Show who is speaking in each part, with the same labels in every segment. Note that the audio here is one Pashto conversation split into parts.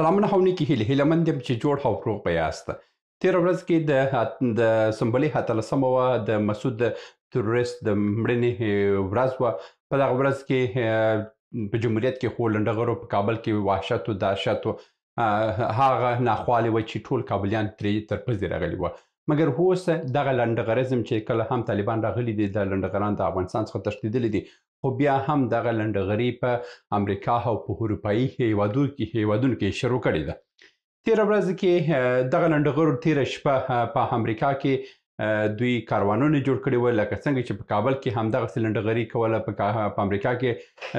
Speaker 1: سلامونه او نیکې هیلې هیلهمند یم چې جوړ او روغ به یاست. تېره ورځ کې د سنبلې 17مه وه د مسعود تروریست د مړینې ورځ وه. په دغه ورځ کې په جمهوریت کې خو لنډغرو په کابل کې وحشت و دهشت و هغه ناخوالې وه چې ټول کابلیان ترې تر پزې راغلي وه. مګر اوس دغه لنډغرزم چې کله هم طالبان راغلي دي د لنډغران د افغانستان څخه تښتېدلي دي، خو بیا هم دغه لنډغري په امریکا او په اروپایي هیوادونو کې شروع کړې ده. تېره ورځ کې دغه لنډغرو تېره شپه په امریکا کې دوی کاروانونه جوړ کړي ول، لکه څنګه چې په کابل کې همدغسې لنډغري کوله، په امریکا کې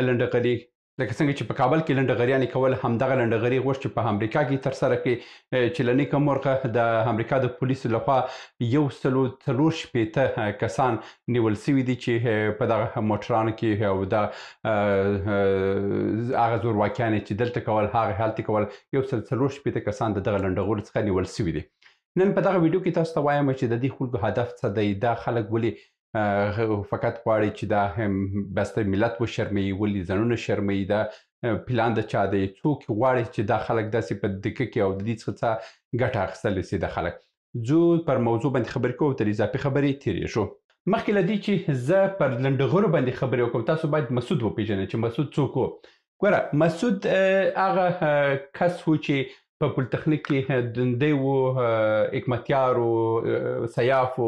Speaker 1: لنډغري لکه څنګه چې په کابل کې لنډغریانې کول، همدغه لنډغري غوښت چې په امریکا کې ترسره کړي چې له نیکه مرغه د امریکا د پولیسو لخوا 140 کسان نیول سوي دي چې په دغه موټرانو کې او د هغه زورواکیانې چې دلته کول هغه هلته کول 140 کسان د دغه لنډغرو څخه نیول سوي دي. نن په دغه ویډیو کې تاسو ته وایم چې د دې خلکو هدف څه دی، دا خلک ولې فقط غواړي چې دا بسته ملت وشرموي، ولې ځانونه شرموي، دا پلان د چا دی، څوک غواړي چې دا خلک داسې په دقیقه کې او د دې څخه څه ګټه اخیستلی سي د خلک. زه پر موضوع باندې خبرې کوو، تر اضافي خبرې تېرېږو. مخکې له دې چې زه پر لنډغرو باندې خبرې وکړم، تاسو باید مسعود وپېژنئ چې مسعود څوک و. ګوره، مسعود هغه کس و چې په پولتخنیک کې دی و، حکمتیار و، سیاف و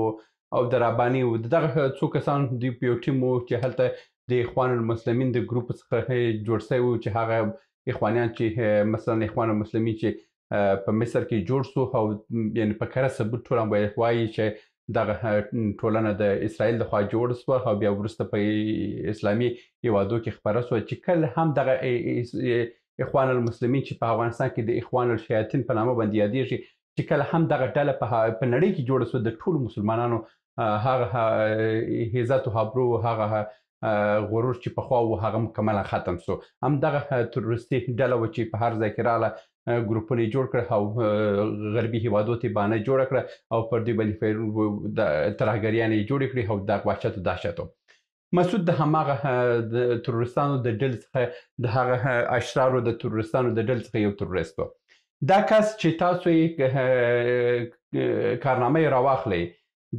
Speaker 1: او د رباني و. دغه څو کسان دوی په یو ټیم و چې هلته د اخوان المسلمین د ګروپ څخه جوړ سوی و، چې هغه اخوانیان چې مثلا اخوان المسلمین چې په مصر کې جوړ سو او یعنې په کره ثبوت ټول هم وایي چې دغه ټولنه د اسرائیل لخوا جوړه سوه او بیا وروسته په اسلامي هیوادو کې خپره سوه، چې کله هم دغه اخوان المسلمین چې په افغانستان کې د اخوان الشیاطین په نامه باندې یادېږي، چې کله هم دغه ډله په نړۍ کې جوړه سوه، د ټولو مسلمانانو هغه عزت و هبرو، هغه غرور چې پخوا و، هغه مکملا ختم سو. همدغه تروریستي ډله وه چې په هر ځای کې راغله، ګروپونه یې جوړ کړه او غربي هیوادو ته یې بهانه جوړه کړه او پر دوی باندې ترهګریانې یې جوړې کړې او د وحشت و دهشت و. مسعود د هماغه د تروریستانو د ډلې څخه، د هغه اشرارو د تروریستانو د ډلې څخه یو تروریست و. دا کس چې تاسو یې کارنامه یې راواخلئ،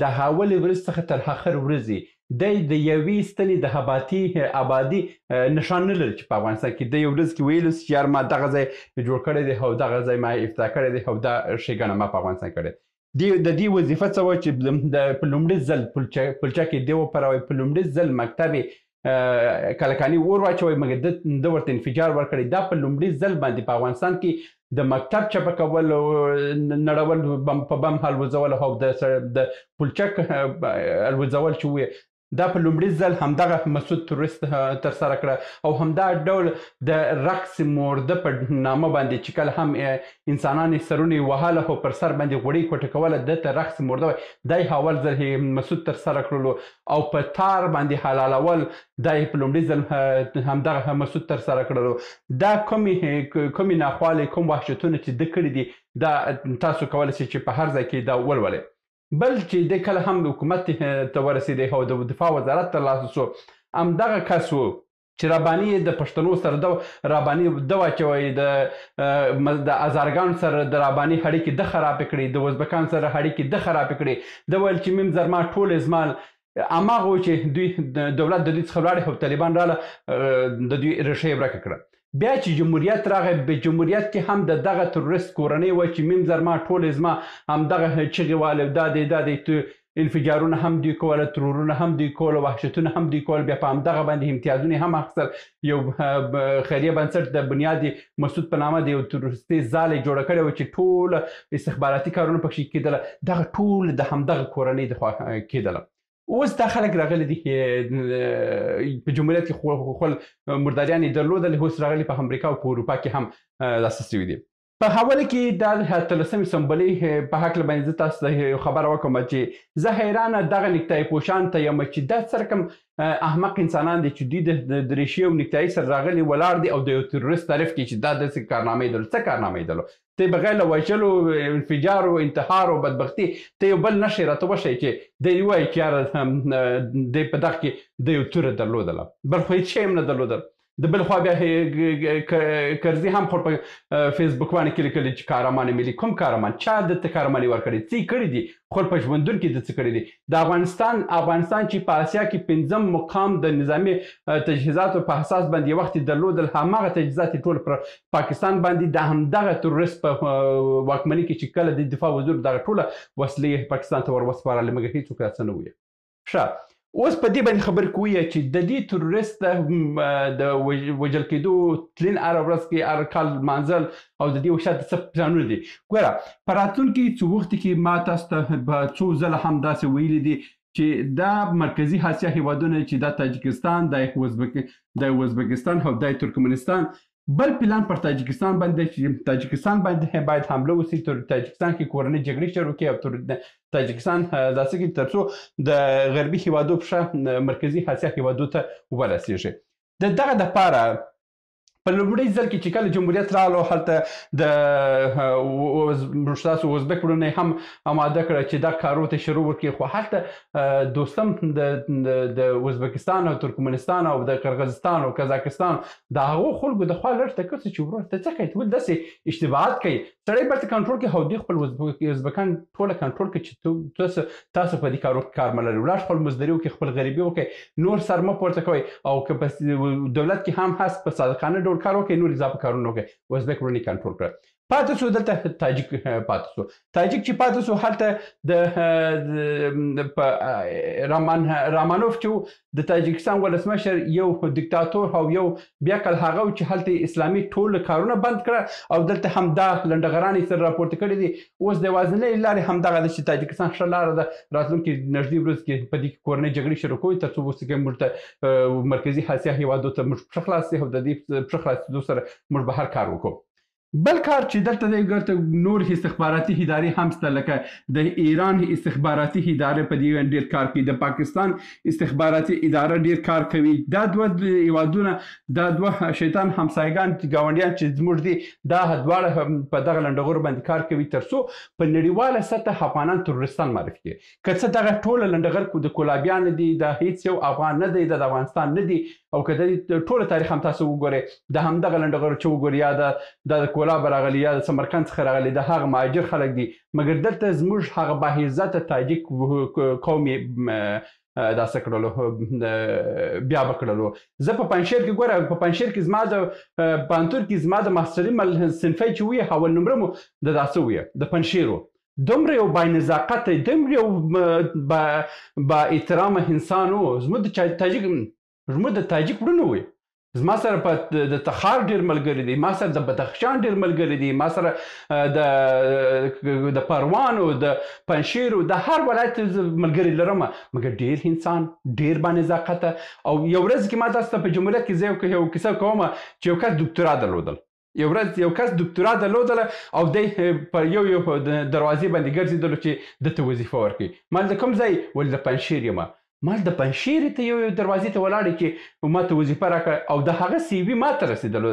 Speaker 1: د هغه ورځ څخه تر اخر ورځې دی د یوې ستنې د آبادي نشان نه لري چې په افغانستان کې د یو ورځ کې ویلو چې یار ما دغه ځای جوړ کړی دی او دغه ځای ما افتتاح کړی دی او دا ښېګڼه ما په افغانستان کړې. د دې وظیفه څه وه چې په لومړي ځل پلچه کې دی وپاروئ، په لومړي ځل مکتب یې کلکاني اور واچوئ، مګر ده ورته انفجار ورکړی. دا په لومړي ځل باندې په افغانستان کې د مکتب چپه کول، نړول، په بم الوځول او د پلچک الوځول چې ویې، دا په لومړي ځل همدغه مسعود تروریست ترسره کړه او همدا ډول د رقص مرده په نامه باندې چې کله هم انسانان یې سرونه یې وهله او پر سر باندې غوړۍ کوټه کوله، ده ته رقص مرده وایي. دا یې اول ځل مسعود ترسره کړلو او په تار باندې حلالول، دا یې په لومړي ځل همدغه مسعود ترسره کړلو. دا کومې ناخوالې، کوم وحشتونه چې ده کړي دي، دا تاسو کولی شئ چې په هر ځای کې دا ولولئ. بل چې دی کله هم حکومت ته ورسېدی او د دفاع وزارت ترلاسه سو، همدغه کس و چې رباني د پښتنو سره رباني ده واچوئ، د ازارګانو سره د رباني اړیکې ده خرابې کړي، د ازبکانو سره اړیکې ده خرابې کړي. ده ویل چې میم زرما ټول زمال. هماغه و چې دوی دولت د دوی څخه ولاړې او طالبان راغله، د دوی ریښه یې ورکه کړه. بیا چې جمهوریت راغی، په جمهوریت کې هم د دغه تروریست کورنۍ وه چې میم زرما ټول زما، همدغه چغې والې، دا دی انفجارونه هم دوی کوله، ترورونه هم دوی کوله، وحشتونه هم دوی کوله. بیا په همدغه باندې امتیازونه هم اخیستل. یو خیریه بنسټ د بنیاد مسعود په نامه د یو تروریستي ځال یې جوړه کړې وه چې ټول استخباراتي کارونه پکښې کېدله، دغه ټول د همدغه کورنۍ د خوا کېدله. اوس دا خلک راغلي دي په جمهوریت کې خپل مرداریان یې درلودل، اوس راغلي په امریکا او په اروپا کې هم داسې سوي دي. په حواله کې د 17مې سنبلې په هکله باندې زه تاسو ته خبره وکړم چې زه حیرانه دغه نیکتایي پوشان ته یم چې دا څه رقم احمق انسانان دي چې دوی د دریشي او نیکتایي سره راغلي ولاړ دي او د یو تروریست تعریف کوي چې دا داسې کارنامه یې درلود. څه کارنامه یې درلود؟ ته بغیر له وژلو، انفجار او انتحار او بدبختي ته یو بل نښې راته وښیئ چې دی وایي چې یاره دی په دغه کې د یو توره درلودله، بل خو هېڅ شی هم نه درلودل. د بل خوا بیا کرزي هم خپل په فیسبوک باندې کې لیکلي چې قهرمان ملي کوم قهرمان چا دته قهرماني ورکړې څه کړي دي خپل په ژوندون کې د څه کړي دي د افغانستان چې په اسیا کې پنځم مقام د نظامي تجهیزاتو په اساس باندې یو وخت درلودل هماغه تجهیزات ټول پر پاکستان باندې د همدغه تروریست په واکمنۍ کې چې کله د دفاع وزیر دغه ټوله وسلې پاکستان ته ور وسپارلې مګر هېڅوک داسې نه ویل ښه اوس په دې باندې خبرې کوو چې د دې تروریست د وژل کېدو تلین هره ورځ کې هر کال لمانځل او د دې وحشت څه پلانونه دي ګوره په راتلونکي څو وخت کې ما تاسو ته به څو ځله هم داسې ویلي دي چې دا مرکزي اسیا هیوادونه چې دا تاجکستان د ازبکستان او د ترکمنستان بل پلان پر تاجکستان باندې چې تاجکستان باندې باید حمله وشي تر تاجکستان کې کورنۍ جګړې شروع کړي او تر تاجکستان داسې کې تر څو د غربي هیوادو په مرکزي اسیا هیوادو ته ورسیږي د دغه دپاره په لومړي ځل کې چې کله جمهوریت راغلو هلته د ستاسو ازبک وروڼو هم اماده کړه چې دا کارو ته شروع وکړي خو هلته دوستم د ازبکستان او ترکمنستان او د قرغیزستان او قزاقستان د هغو خلکو د خوا لږ ته کړ چې ورور ته څه کوي ته داسې اشتباهات کوي سړی بیرته کنټرول کړي او دوی خپل ازبکان ټوله کنټرول کړي چې تاسو په دې کارو کې کار مه لرئ ولاړ خپل مزدوري وکړئ خپل غریبي وکړئ نور سر مه پورته کوئ او که په دولت کې هم هست په صادقانه ډول کار وکړئ نور اضافه کارونه وکړئ ازبک وروڼي کنټرول کړه پاتې شو دلته تاجک پاتې شو تاجک چې پاتې شو هلته د رامانوف چې د تاجکستان ولسمشر یو دیکتاتور او یو بیا کله هغه چې هلته اسلامي ټول کارونه بند کړه او دلته هم دا لنډغرانې سره راپورته کړي دي اوس د یوازینۍ لارې همدغه ده چې تاجکستان ښه لاره ده راتلونکي نږدې ورځ کې په دې کې کورنۍ جګړې شروع کوي تر څو اوس کې موږ ته مرکزي اسیا هیوادو ته موږ پښه خلاص شي او د دې پښه خلاصېدو سره موږ به هر کار وکړو بل کار چې دلته دی ګرته نور استخباراتي ادارې هم شته لکه د ایران استخباراتي اداره په دې ډېر کار کوي د پاکستان استخباراتي اداره ډېر کار کوي دا دوه هیوادونه دا دوه شیطان همسایګان ګاونډیان چې زموږ دي دا دواړه په دغه لنډغرو باندې کار کوي تر څو په نړیواله سطح افغانان تروریستان معرفي کړي که څه دغه ټوله لنډغر د کولابیان دي د هیڅ یو افغان نه دی د افغانستان نه دی او که د ټوله تاریخ هم تاسو وګورئ د همدغه لنډغرو چې وګورئ یا د کولاب راغلي یا د سمرقند څخه راغلي د هغه مهاجر خلک دي مګر دلته زموږ هغه باعزته تاجک قوم داسې کړلو بیا به کړلو زه په پنجشیر کې ګوره په پنجشیر کې زما د پانتور کې زما د محصلین صنفی چې ویه اول نمره مو د داسې ویه د پنجشیر و دومره یو باانضاقته دومره یو با احترامه انسان و زموږ د تاجک وروڼه وی زما سره په د تخار ډېر ملګري دي ما سره د بدخشان ډېر ملګري دي ما سره د پروان او د پنجشیر او د هر ولایت ملګري لرم مګر ډېر انسان ډېر باانضاقته او یو ورځ کې ما تاسو ته په جمهوریت کې زه یو کیسه کوم چې یو کس دکتورا درلودل یو ورځ یو کس دکتورا درلودله او دی په یو دروازې باندې ګرځېدلو چې دته وظیفه ورکړي ما د کوم ځای ولې د پنجشیر یم ما د پنجشیر ته یو دروازې ته ولاړې چې ما ته وظیفه راکړه او د هغه سی وي ما ته رسېدلو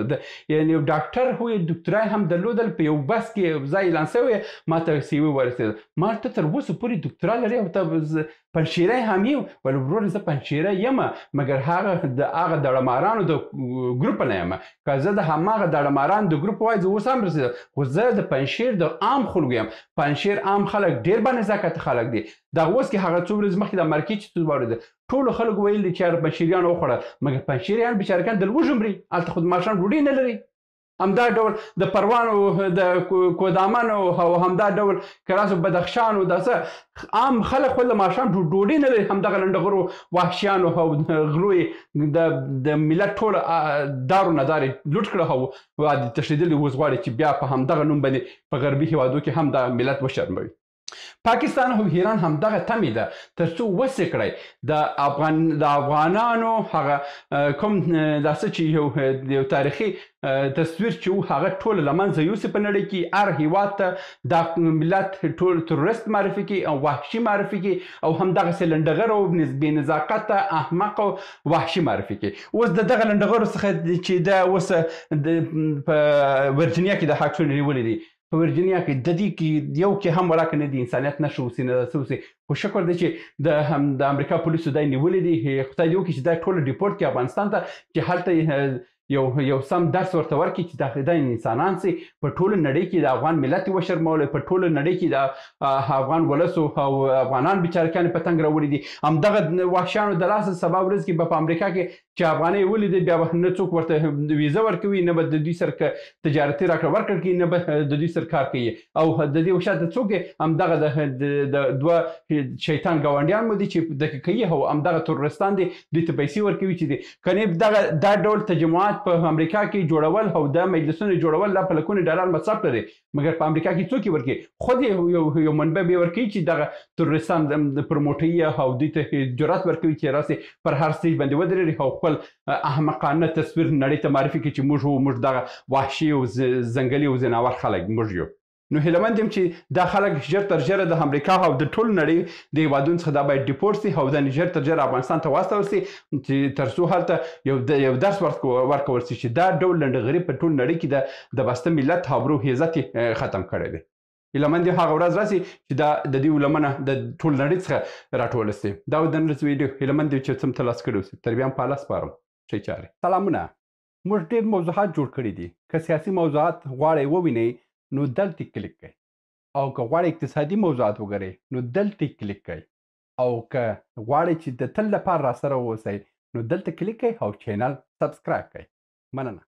Speaker 1: یعنې یو ډاکټر هو دکتورا هم درلودل په یو بس کې ځای اعلان شوی ما ته سی وي ورسېدل ما ته تر اوسه پورې دکتورا لري او ته پنجشیری هم یم ولې ورور زه پنجشیری یم مګر هغه د هغه دړمارانو د ګروپ نه یم که زه د هماغه دړمارانو د ګروپ وای زه اوس هم رسېدل خو زه د پنجشیر د عام خلکو یم پنجشیر عام خلک ډېر باانضاقته خلک دي دغه اوس کې هغه څو ورځې مخکې د مرکې چې څه واورېده ټولو خلکو ویل دي چې یاره پنجشیریان وخوړل مګر پنجشیریان بیچارګان د لوږې مري هلته خو د ماښام ډوډۍ نه لري همدا ډول د پروان او د کودامن او همدا ډول کراس او بدخشان او داسه عام خلک خو د ماښام ډوډۍ نه لري همدغه لنډغرو وحشیانو او غلو د ملت ټول دارو ندارې لوټ کړه او تښتېدلي اوس غواړي چې بیا په همدغه نوم باندې په غربي هیوادو کې هم د ملت وشرموي پاکستان او ایران همدغه تمې ده تر څو وسې کړی د افغانانو هغه کوم داسې چې یو تاریخي تصویر چې و هغه ټول له منځه یوسي په نړۍ کې هر هیواد ته دا ملت ټول تروریست معرفي کړي او وحشي معرفي کړي او همدغسې لنډغر او بېنزاقته احمق او وحشي معرفي کړي اوس د دغه لنډغرو څخه چې دا اوس په ورجینیا کې د حاکمانو نیولي دي په ورجینیا کې د دې کې یو کې هم ولاکه نه دي انسانیت نشو اوسي نه څه اوسي خو شکر دی چې د امریکا پولیسو دا نیولې دي خدای دې وکړي چې دا ټوله ډیپورټ کړي افغانستان ته چې هلته یو سم درس ورته ورکړي چې دا انسانان سي په ټوله نړۍ کې د افغان ملت وشرمول په ټوله نړۍ کې د افغان ولس او افغانان بیچارهګان په تنګ راوړي دي همدغه وحشیانو د لاسه سبا ورځ کې په امریکا کې چې افغانۍ ولید بیا نه څوک ورته ویزه ورکوي نه به د دوی سره تجارتي راکړه ورکړه کوي نه به د دوی سره کار کوي او د دې وشاته څوک همدغه د دوه شیطان ګاونډیان مو دي چې د کوي او همدغه تورستان دي دوی ته پیسې ورکوي چې دي کنه دا ډول تجمعات په امریکا کې جوړول او د مجلسونو جوړول لا په لکونه ډالر مصرف لري مګر په امریکا کې څوک ورکوي خود یو منبع به ورکوي چې دغه تورستان د پروموټي او دوی ته جرأت ورکوي چې راسي پر هر سټیج باندې ودرېږي او خپل احمقانه تصویر نړۍ ته معرفي کړي چې موږ دغه وحشي او ځنګلي او ځناور خلک موږ یو نو هیلمند یم چې دا خلک ژر تر ژره د امریکا او د ټول نړۍ د هیوادونو څخه دا باید ډیپورټ سي او دا ژر تر ژره افغانستان ته واستول سي چې تر څو هلته یو درس ورکول سي چې دا ډول لنډغري په ټول نړۍ کې د بسته ملت ابرو عزت ختم کړی دی هیلمند یم هغه ورځ راسي چې دا د دې ولمنه د ټول نړۍ څخه راټول سي دا د نن ورځې ویډیو هیلمند یم چې څوم ترلاسه کړی اوسئ تر بیا هم په الله سپارم ښې چارې سلامونه موږ ډېر موضوعات جوړ کړي دي که سیاسي موضوعات غواړئ ووینئ نو دلته کلیک کړئ او که غواړئ اقتصادي موضوعات وګورئ نو دلته کلیک کړئ او که غواړئ چې د تل لپاره راسره واوسئ نو دلته کلیک کړئ او چینل سبسکرایب کړئ مننه